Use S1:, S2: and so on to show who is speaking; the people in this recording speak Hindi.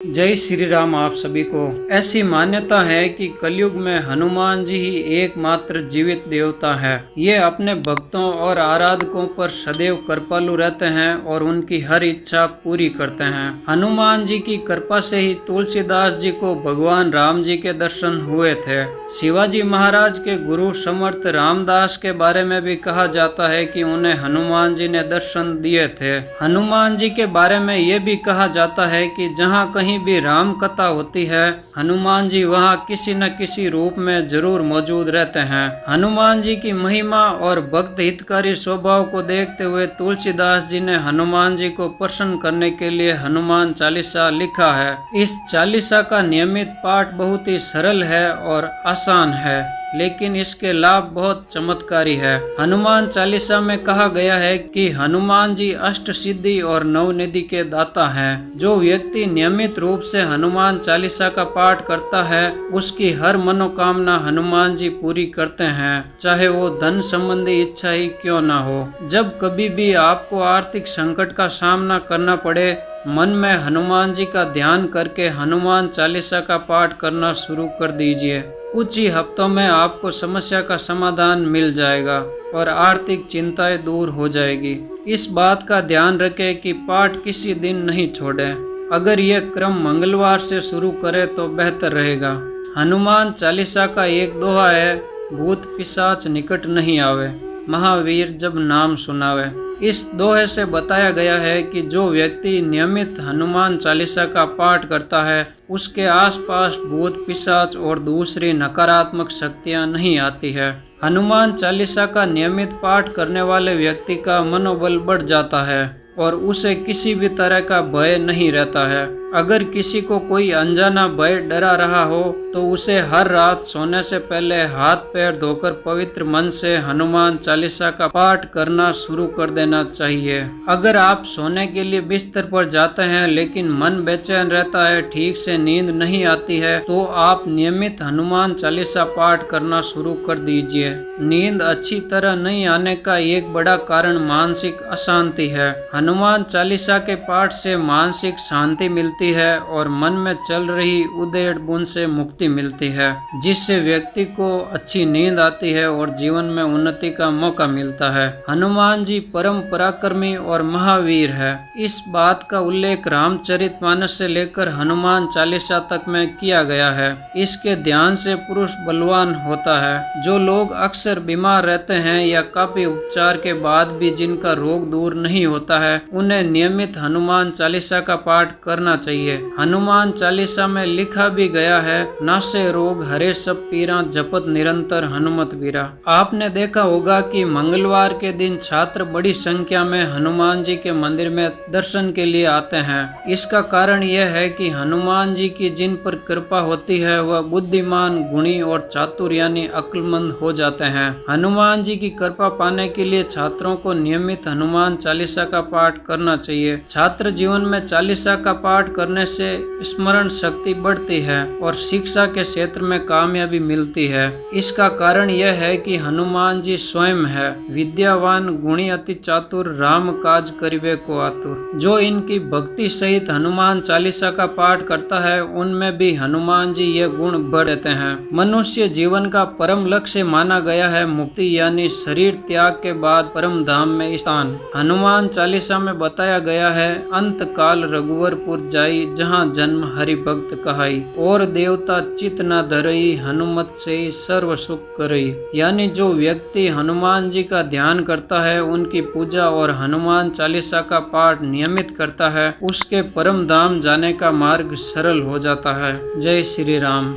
S1: जय श्री राम। आप सभी को ऐसी मान्यता है कि कलयुग में हनुमान जी ही एकमात्र जीवित देवता है। ये अपने भक्तों और आराधकों पर सदैव कृपालु रहते हैं और उनकी हर इच्छा पूरी करते हैं। हनुमान जी की कृपा से ही तुलसीदास जी को भगवान राम जी के दर्शन हुए थे। शिवाजी महाराज के गुरु समर्थ रामदास के बारे में भी कहा जाता है कि उन्हें हनुमान जी ने दर्शन दिए थे। हनुमान जी के बारे में ये भी कहा जाता है कि जहाँ कहीं भी राम कथा होती है, हनुमान जी वहाँ किसी न किसी रूप में जरूर मौजूद रहते हैं। हनुमान जी की महिमा और भक्त हितकारी स्वभाव को देखते हुए तुलसीदास जी ने हनुमान जी को प्रसन्न करने के लिए हनुमान चालीसा लिखा है। इस चालीसा का नियमित पाठ बहुत ही सरल है और आसान है, लेकिन इसके लाभ बहुत चमत्कारी है। हनुमान चालीसा में कहा गया है कि हनुमान जी अष्ट सिद्धि और नवनिधि के दाता हैं। जो व्यक्ति नियमित रूप से हनुमान चालीसा का पाठ करता है, उसकी हर मनोकामना हनुमान जी पूरी करते हैं, चाहे वो धन संबंधी इच्छा ही क्यों ना हो। जब कभी भी आपको आर्थिक संकट का सामना करना पड़े, मन में हनुमान जी का ध्यान करके हनुमान चालीसा का पाठ करना शुरू कर दीजिए। कुछ ही हफ्तों में आपको समस्या का समाधान मिल जाएगा और आर्थिक चिंताएं दूर हो जाएगी। इस बात का ध्यान रखें कि पाठ किसी दिन नहीं छोड़ें। अगर यह क्रम मंगलवार से शुरू करें तो बेहतर रहेगा। हनुमान चालीसा का एक दोहा है, भूत पिशाच निकट नहीं आवे, महावीर जब नाम सुनावे। इस दोहे से बताया गया है कि जो व्यक्ति नियमित हनुमान चालीसा का पाठ करता है, उसके आसपास भूत पिशाच और दूसरी नकारात्मक शक्तियां नहीं आती है। हनुमान चालीसा का नियमित पाठ करने वाले व्यक्ति का मनोबल बढ़ जाता है और उसे किसी भी तरह का भय नहीं रहता है। अगर किसी को कोई अनजाना भय डरा रहा हो तो उसे हर रात सोने से पहले हाथ पैर धोकर पवित्र मन से हनुमान चालीसा का पाठ करना शुरू कर देना चाहिए। अगर आप सोने के लिए बिस्तर पर जाते हैं लेकिन मन बेचैन रहता है, ठीक से नींद नहीं आती है, तो आप नियमित हनुमान चालीसा पाठ करना शुरू कर दीजिए। नींद अच्छी तरह नहीं आने का एक बड़ा कारण मानसिक अशांति है। हनुमान चालीसा के पाठ से मानसिक शांति मिलती है और मन में चल रही उधेड़ बुन से मुक्ति मिलती है, जिससे व्यक्ति को अच्छी नींद आती है और जीवन में उन्नति का मौका मिलता है। हनुमान जी परम पराक्रमी और महावीर है। इस बात का उल्लेख रामचरितमानस से लेकर हनुमान चालीसा तक में किया गया है। इसके ध्यान से पुरुष बलवान होता है। जो लोग अक्सर बीमार रहते हैं या काफी उपचार के बाद भी जिनका रोग दूर नहीं होता है, उन्हें नियमित हनुमान चालीसा का पाठ करना चाहिए। हनुमान चालीसा में लिखा भी गया है, नासे रोग हरे सब पीरा, जपत निरंतर हनुमत बीरा। आपने देखा होगा कि मंगलवार के दिन छात्र बड़ी संख्या में हनुमान जी के मंदिर में दर्शन के लिए आते हैं। इसका कारण यह है कि हनुमान जी की जिन पर कृपा होती है वह बुद्धिमान, गुणी और चातुर यानी अक्लमंद हो जाते हैं। हनुमान जी की कृपा पाने के लिए छात्रों को नियमित हनुमान चालीसा का पाठ करना चाहिए। छात्र जीवन में चालीसा का पाठ करने से स्मरण शक्ति बढ़ती है और शिक्षा के क्षेत्र में कामयाबी मिलती है। इसका कारण यह है कि हनुमान जी स्वयं है विद्यावान, गुणी, अति चातुर, राम काज करिबे को आतुर। जो इनकी भक्ति सहित हनुमान चालीसा का पाठ करता है, उनमें भी हनुमान जी ये गुण बढ़ देते हैं। मनुष्य जीवन का परम लक्ष्य माना गया है मुक्ति, यानी शरीर त्याग के बाद परम धाम में स्थान। हनुमान चालीसा में बताया गया है, अंत काल रघुवरपुर जाई, जहाँ जन्म हरि भक्त कहाई, और देवता चित न धरई, हनुमत से सर्व सुख करई। यानी जो व्यक्ति हनुमान जी का ध्यान करता है, उनकी पूजा और हनुमान चालीसा का पाठ नियमित करता है, उसके परम धाम जाने का मार्ग सरल हो जाता है। जय श्री राम।